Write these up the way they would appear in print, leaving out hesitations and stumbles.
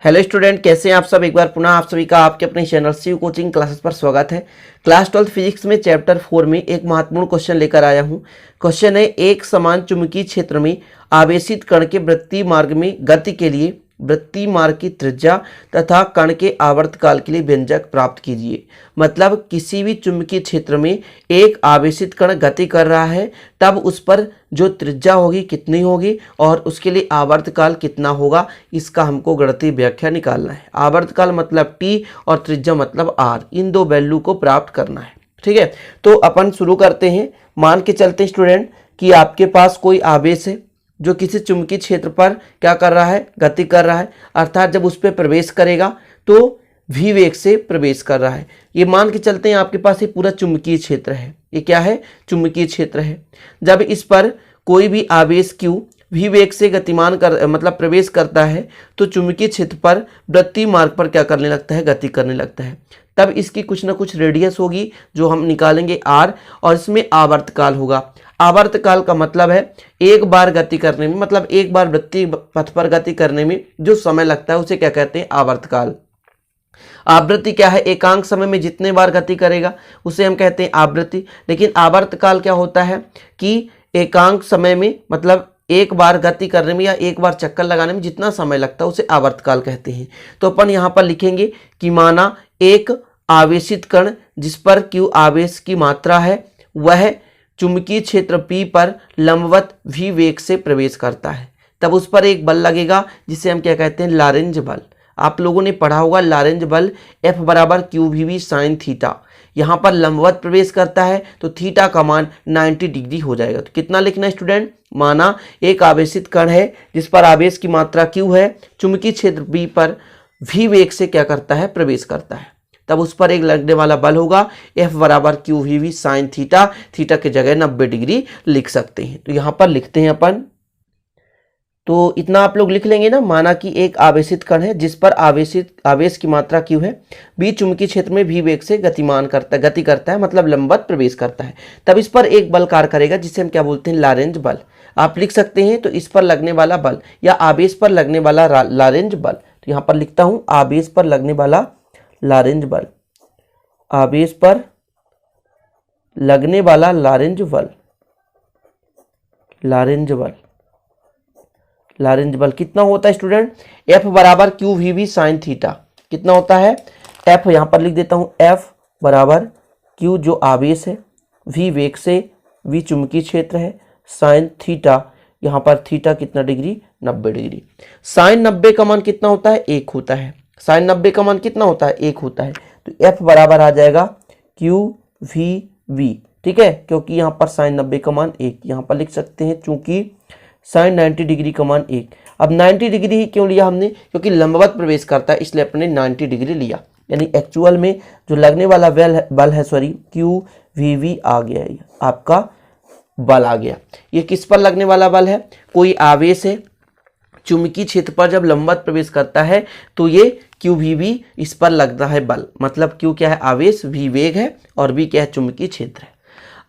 Hello student, कैसे हैं आप सब। एक बार पुनः आप सभी का आपके अपने चैनल शिव कोचिंग क्लासेस पर स्वागत है। क्लास 12 फिजिक्स में चैप्टर 4 में एक महत्वपूर्ण क्वेश्चन लेकर आया हूं। क्वेश्चन है, एक समान चुंबकीय क्षेत्र में आवेशित कण के वृत्तीय मार्ग में गति के लिए वृत्तीय मार्ग की त्रिज्या तथा कण के आवर्तकाल के लिए व्यंजक प्राप्त कीजिए। मतलब किसी भी चुंबकीय क्षेत्र में एक आवेशित कण गति कर रहा है, तब उस पर जो त्रिज्या होगी कितनी होगी और उसके लिए आवर्तकाल कितना होगा, इसका हमको गणितीय व्याख्या निकालना है। आवर्तकाल मतलब t और त्रिज्या मतलब r, इन दो वैल्यू को प्राप्त करना है। ठीक है, तो अपन शुरू करते हैं। मान के चलते स्टूडेंट कि आपके पास कोई आवेश है जो किसी चुंबकीय क्षेत्र पर क्या कर रहा है, गति कर रहा है। अर्थात जब उस पर प्रवेश करेगा तो v वेग से प्रवेश कर रहा है। ये मान के चलते हैं आपके पास ये पूरा चुंबकीय क्षेत्र है। ये क्या है, चुंबकीय क्षेत्र है। जब इस पर कोई भी आवेश q v वेग से गतिमान कर मतलब प्रवेश करता है तो चुंबकीय क्षेत्र पर वृत्तीय मार्ग पर क्या करने लगता है, गति करने लगता है। तब इसकी कुछ ना कुछ रेडियस होगी जो हम निकालेंगे r, और इसमें आवर्तकाल होगा। आवर्तकाल का मतलब है एक बार गति करने में, मतलब एक बार वृत्तीय पथ पर गति करने में जो समय लगता है उसे क्या कहते हैं, आवर्तकाल। आवृत्ति क्या है, एकांक समय में जितने बार गति करेगा उसे हम कहते हैं आवृत्ति। लेकिन आवर्तकाल क्या होता है कि एकांक समय में, मतलब एक बार गति करने में या एक बार चक्कर लगाने में जितना समय लगता है उसे आवर्तकाल कहते हैं। तो अपन यहाँ पर लिखेंगे कि माना एक आवेशित कण जिस पर q आवेश की मात्रा है वह चुंबकीय क्षेत्र P पर लंबवत v वेग से प्रवेश करता है, तब उस पर एक बल लगेगा जिसे हम क्या कहते हैं, लॉरेंज बल। आप लोगों ने पढ़ा होगा लॉरेंज बल F बराबर QVV साइन थीटा। यहाँ पर लंबवत प्रवेश करता है तो थीटा का मान 90 डिग्री हो जाएगा। तो कितना लिखना है स्टूडेंट, माना एक आवेशित कण है जिस पर आवेश की मात्रा Q है, चुंबकीय क्षेत्र P पर v वेग से क्या करता है, प्रवेश करता है, तब उस पर एक लगने वाला बल होगा F बराबर QVV साइन थीटा। थीटा की जगह 90 डिग्री लिख सकते हैं। तो यहाँ पर लिखते हैं अपन, तो इतना आप लोग लिख लेंगे ना। माना कि एक आवेशित कण है जिस पर आवेश की मात्रा Q है, B चुंबकीय क्षेत्र में v वेग से गति करता है, मतलब लंबवत प्रवेश करता है, तब इस पर एक बल कार्य करेगा जिसे हम क्या बोलते हैं, लॉरेंज बल। आप लिख सकते हैं तो इस पर लगने वाला बल या आवेश पर लगने वाला लॉरेंज बल। तो यहाँ पर लिखता हूं आवेश पर लगने वाला लॉरेंज बल, आवेश पर लगने वाला लॉरेंज बल, लॉरेंज बल कितना होता है स्टूडेंट, F बराबर QVV साइन थीटा। कितना होता है, F यहां पर लिख देता हूं, F बराबर Q जो आवेश है, V वेग से, V चुंबकीय क्षेत्र है, साइन थीटा, यहां पर थीटा कितना डिग्री, 90 डिग्री। साइन 90 का मान कितना होता है, 1 होता है। साइन 90 का मान कितना होता है, 1 होता है। तो F बराबर आ जाएगा QVV। ठीक है, क्योंकि यहाँ पर साइन 90 का मान 1 यहाँ पर लिख सकते हैं, चूंकि साइन 90 डिग्री का मान 1। अब 90 डिग्री ही क्यों लिया हमने, क्योंकि लंबवत प्रवेश करता है इसलिए अपने 90 डिग्री लिया। यानी एक्चुअल में जो लगने वाला बल है QVV आ गया, ये आपका बल आ गया। ये किस पर लगने वाला बल है, कोई आवेश है चुंबकीय क्षेत्र पर जब लंबवत प्रवेश करता है तो ये QVV इस पर लगता है बल। मतलब Q क्या है, आवेश, V वेग है और V क्या है, चुंबकीय क्षेत्र है।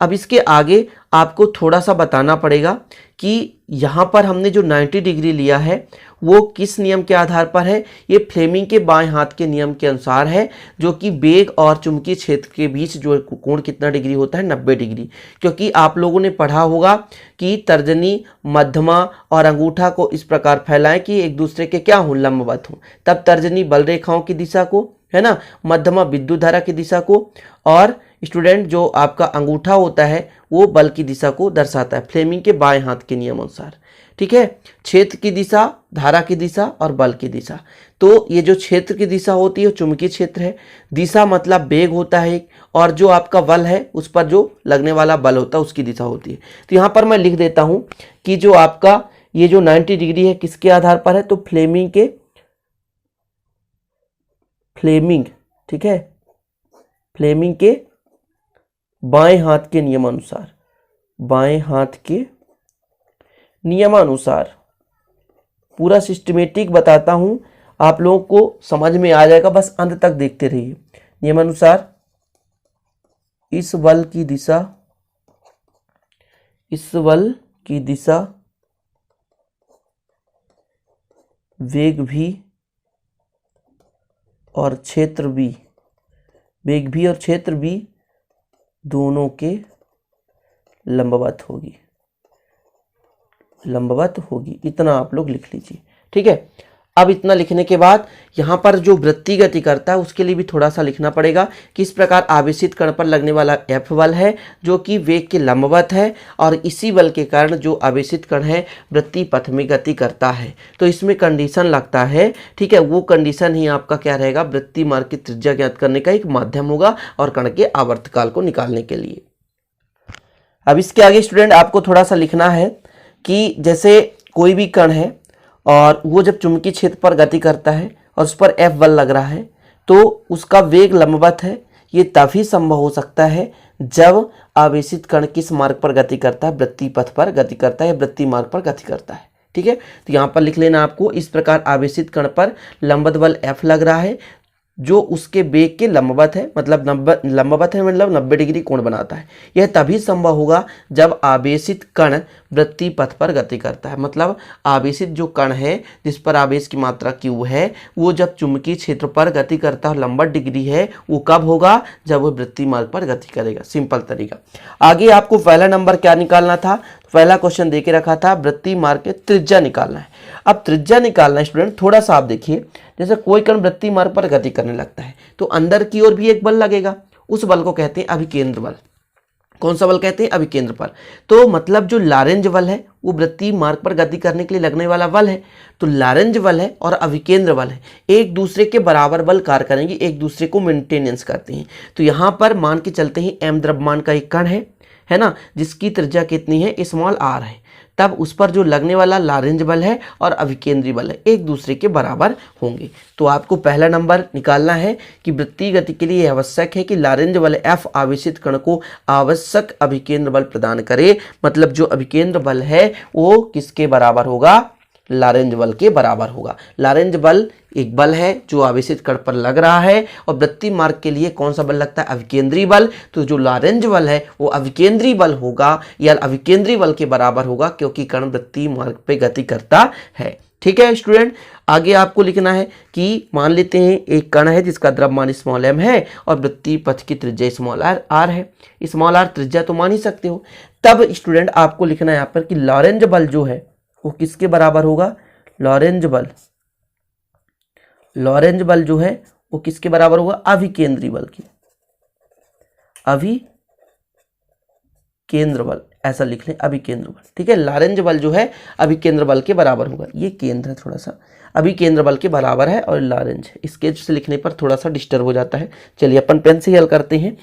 अब इसके आगे आपको थोड़ा सा बताना पड़ेगा कि यहाँ पर हमने जो 90 डिग्री लिया है वो किस नियम के आधार पर है। ये फ्लेमिंग के बाएं हाथ के नियम के अनुसार है, जो कि वेग और चुंबकीय क्षेत्र के बीच जो कोण कितना डिग्री होता है, 90 डिग्री। क्योंकि आप लोगों ने पढ़ा होगा कि तर्जनी, मध्यमा और अंगूठा को इस प्रकार फैलाएं कि एक दूसरे के क्या हों, लंबवत हों। तब तर्जनी बल रेखाओं की दिशा को, है ना, मध्यमा विद्युत धारा की दिशा को, और स्टूडेंट जो आपका अंगूठा होता है वो बल की दिशा को दर्शाता है फ्लेमिंग के बाएं हाथ के नियम अनुसार। ठीक है, क्षेत्र की दिशा, धारा की दिशा और बल की दिशा। तो ये जो क्षेत्र की दिशा होती है चुंबकीय क्षेत्र है, दिशा मतलब वेग होता है, और जो आपका बल है उस पर जो लगने वाला बल होता है उसकी दिशा होती है। तो यहाँ पर मैं लिख देता हूँ कि जो आपका ये जो 90 डिग्री है किसके आधार पर है, तो फ्लेमिंग, ठीक है, फ्लेमिंग के बाएं हाथ के नियमानुसार, बाएं हाथ के नियमानुसार। पूरा सिस्टमेटिक बताता हूं, आप लोगों को समझ में आ जाएगा, बस अंत तक देखते रहिए। नियमानुसार इस बल की दिशा वेग भी और क्षेत्र बी, वेग भी और क्षेत्र बी दोनों के लंबवत होगी, लंबवत होगी। इतना आप लोग लिख लीजिए, ठीक है। अब इतना लिखने के बाद यहाँ पर जो वृत्तीय गति करता है उसके लिए भी थोड़ा सा लिखना पड़ेगा। किस प्रकार आवेशित कण पर लगने वाला F बल है जो कि वेग के लंबवत है, और इसी बल के कारण जो आवेशित कण है वृत्तीय पथ में गति करता है। तो इसमें कंडीशन लगता है, ठीक है। वो कंडीशन ही आपका क्या रहेगा, वृत्तीय मार्ग की त्रिज्या ज्ञात करने का एक माध्यम होगा और कण के आवर्तकाल को निकालने के लिए। अब इसके आगे स्टूडेंट आपको थोड़ा सा लिखना है कि जैसे कोई भी कण है और वो जब चुंबकीय क्षेत्र पर गति करता है और उस पर F बल लग रहा है तो उसका वेग लंबवत है। ये तभी संभव हो सकता है जब आवेशित कण किस मार्ग पर गति करता है, वृत्तीय पथ पर गति करता है या वृत्तीय मार्ग पर गति करता है, ठीक है। तो यहाँ पर लिख लेना आपको, इस प्रकार आवेशित कण पर लंबवत बल F लग रहा है जो उसके वेग के लंबवत है, मतलब लंबवत है मतलब 90 डिग्री कोण बनाता है। यह तभी संभव होगा जब आवेशित कण वृत्तीय पथ पर गति करता है। मतलब आवेशित जो कण है जिस पर आवेश की मात्रा Q है वो जब चुंबकीय क्षेत्र पर गति करता है, 90 डिग्री है, वो कब होगा, जब वो वृत्तीय मार्ग पर गति करेगा। सिंपल तरीका। आगे आपको पहला नंबर क्या निकालना था, पहला क्वेश्चन देके रखा था वृत्तीय मार्ग के त्रिज्या निकालना है। अब त्रिज्या निकालना है स्टूडेंट, थोड़ा सा आप देखिए, जैसे कोई कण वृत्तीय मार्ग पर गति करने लगता है तो अंदर की ओर भी एक बल लगेगा, उस बल को कहते हैं अभिकेंद्र बल। कौन सा बल कहते हैं, अभिकेंद्र बल। तो मतलब जो लॉरेंज बल है वो वृत्तीय मार्ग पर गति करने के लिए लगने वाला बल है। तो लॉरेंज बल है और अभिकेंद्र बल है, एक दूसरे के बराबर बल कार्य करेंगे, एक दूसरे को मेंटेनेंस करते हैं। तो यहाँ पर मान के चलते हैं m द्रव्यमान का एक कण है ना, जिसकी त्रिज्या कितनी है, स्मॉल r है। तब उस पर जो लगने वाला लॉरेंज बल है और अभिकेंद्रीय बल है एक दूसरे के बराबर होंगे। तो आपको पहला नंबर निकालना है कि वृत्तीय गति के लिए आवश्यक है कि लॉरेंज बल F आवेशित कण को आवश्यक अभिकेंद्र बल प्रदान करे। मतलब जो अभिकेंद्र बल है वो किसके बराबर होगा, लॉरेंज बल के बराबर होगा। लॉरेंज बल एक बल है जो आवेशित कण पर लग रहा है और वृत्तीय मार्ग के लिए कौन सा बल लगता है, अभिकेंद्रीय बल। तो जो लॉरेंज बल है वो अभिकेंद्रीय बल होगा या अभिकेंद्रीय बल के बराबर होगा क्योंकि कण वृत्तीय मार्ग पे गति करता है। ठीक है स्टूडेंट, आगे आपको लिखना है कि मान लेते हैं एक कण है जिसका द्रव्यमान स्मॉल m है और वृत्तीय पथ की त्रिज्या स्मॉल r है। स्मॉल r त्रिज्या तो मान ही सकते हो। तब स्टूडेंट आपको लिखना है यहाँ पर कि लॉरेंज बल जो है वो किसके बराबर होगा, लॉरेंज बल जो है वो किसके बराबर होगा, अभिकेंद्रीय बल की, अभिकेंद्र बल, ऐसा लिख लें अभिकेंद्र बल। ठीक है, लॉरेंज बल जो है अभिकेंद्र बल के बराबर होगा। ये केंद्र है, थोड़ा सा अभिकेंद्र बल के बराबर है और लॉरेंज है। स्केच से लिखने पर थोड़ा सा डिस्टर्ब हो जाता है। चलिए अपन पेन से हल करते हैं।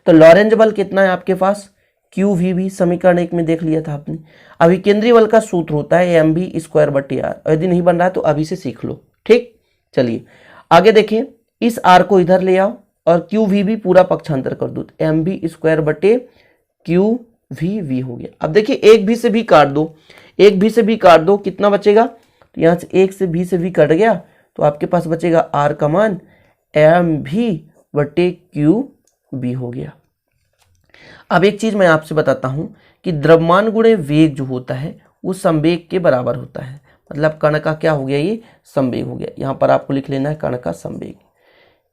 तो लॉरेंज बल कितना है आपके पास, QVB समीकरण 1 में देख लिया था आपने। अभिकेंद्रीय बल का सूत्र होता है mv²/r। यदि नहीं बन रहा है तो अभी से सीख लो। ठीक, चलिए आगे देखें। इस r को इधर ले आओ और QVB पूरा पक्षांतर कर दो, mv²/QVB हो गया। अब देखिए एक भी से भी काट दो, एक भी से भी काट दो, कितना बचेगा, तो यहाँ से एक से भी कट गया तो आपके पास बचेगा r का मान mv/QB हो गया। अब एक चीज मैं आपसे बताता हूं कि द्रव्यमान गुणे वेग जो होता है वो संवेग के बराबर होता है। मतलब कण का क्या हो गया, ये संवेग हो गया। यहां पर आपको लिख लेना है कण का संवेग।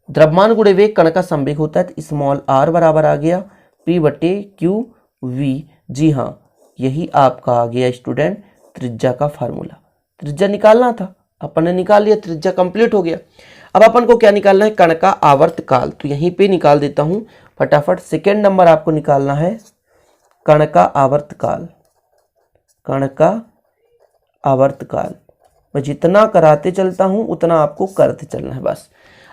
द्रव्यमान गुणे वेग कण का संवेग होता है तो स्मॉल r बराबर आ गया P/QV। जी हाँ, यही आपका आ गया स्टूडेंट त्रिज्या का फार्मूला। त्रिज्या निकालना था, अपन ने निकाल लिया, त्रिज्या कंप्लीट हो गया। अब अपन को क्या निकालना है, कण का आवर्तकाल। तो यहीं पे निकाल देता हूं फटाफट। सेकेंड नंबर आपको निकालना है कण का आवर्तकाल। कण का आवर्तकाल मैं जितना कराते चलता हूं उतना आपको करते चलना है बस।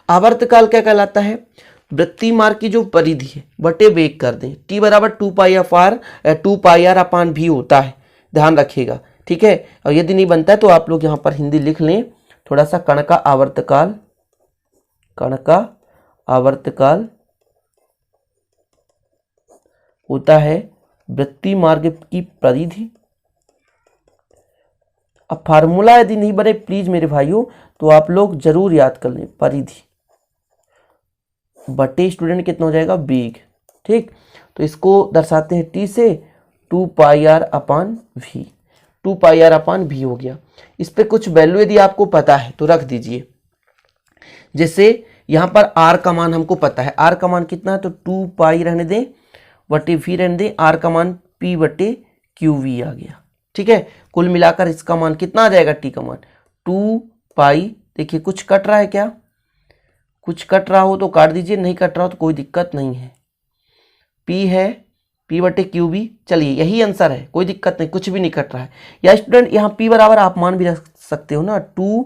आवर्तकाल क्या कहलाता है, वृत्तीय मार्ग की जो परिधि है बटे वेग कर दें। T बराबर 2πr/v होता है, ध्यान रखिएगा। ठीक है, और यदि नहीं बनता है तो आप लोग यहाँ पर हिंदी लिख लें थोड़ा सा। कण का आवर्तकाल, कण का आवर्तकाल होता है वृत्तीय मार्ग की परिधि। अब फार्मूला यदि नहीं बने प्लीज मेरे भाइयों तो आप लोग जरूर याद कर लें, परिधि बटे स्टूडेंट कितना हो जाएगा, वेग। ठीक, तो इसको दर्शाते हैं T से 2πr/v। 2πr/v हो गया। इस पे कुछ वैल्यू यदि आपको पता है तो रख दीजिए। जैसे यहाँ पर आर का मान हमको पता है, आर का मान कितना है, तो 2 पाई रहने दें बटे वी रहने दें, आर का मान पी बटे क्यू वी आ गया। ठीक है, कुल मिलाकर इसका मान कितना आ जाएगा, टी का मान 2 पाई। देखिए कुछ कट रहा है क्या, कुछ कट रहा हो तो काट दीजिए, नहीं कट रहा हो तो कोई दिक्कत नहीं है। पी है पी बटे क्यू बी, चलिए यही आंसर है, कोई दिक्कत नहीं, कुछ भी नहीं कट रहा है। या स्टूडेंट यहाँ पी बराबर आप मान भी रख सकते हो ना, 2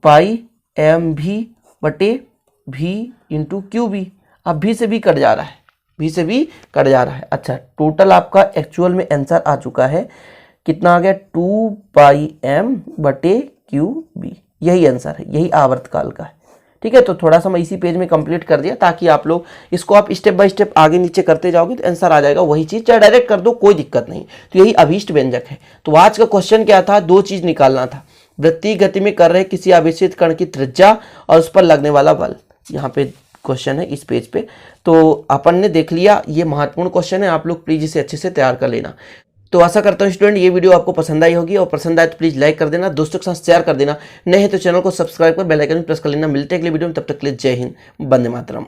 पाई एम भी बटे भी इंटू क्यू बी। अब भी से भी कट जा रहा है, भी से भी कट जा रहा है। अच्छा, टोटल आपका एक्चुअल में आंसर आ चुका है, कितना आ गया, 2 पाई एम बटे क्यू बी, यही आंसर है, यही आवर्तकाल का है। ठीक है, तो थोड़ा सा मैं इसी पेज में कंप्लीट कर दिया ताकि आप लोग इसको आप स्टेप बाय स्टेप आगे नीचे करते जाओगे तो आंसर आ जाएगा वही चीज, चाहे डायरेक्ट कर दो कोई दिक्कत नहीं। तो यही अभीष्ट व्यंजक है। तो आज का क्वेश्चन क्या था, 2 चीज निकालना था, वृत्तीय गति में कर रहे किसी आवेशित कण की त्रिज्या और उस पर लगने वाला बल। यहाँ पे क्वेश्चन है इस पेज पे, तो अपन ने देख लिया, ये महत्वपूर्ण क्वेश्चन है, आप लोग प्लीज इसे अच्छे से तैयार कर लेना। तो आशा करता हूँ स्टूडेंट ये वीडियो आपको पसंद आई होगी, और पसंद आए तो प्लीज लाइक कर देना, दोस्तों के साथ शेयर कर देना, नहीं है तो चैनल को सब्सक्राइब कर बेल आइकन प्रेस कर लेना। मिलते हैं अगले वीडियो में, तब तक के लिए जय हिंद, वंदे मातरम।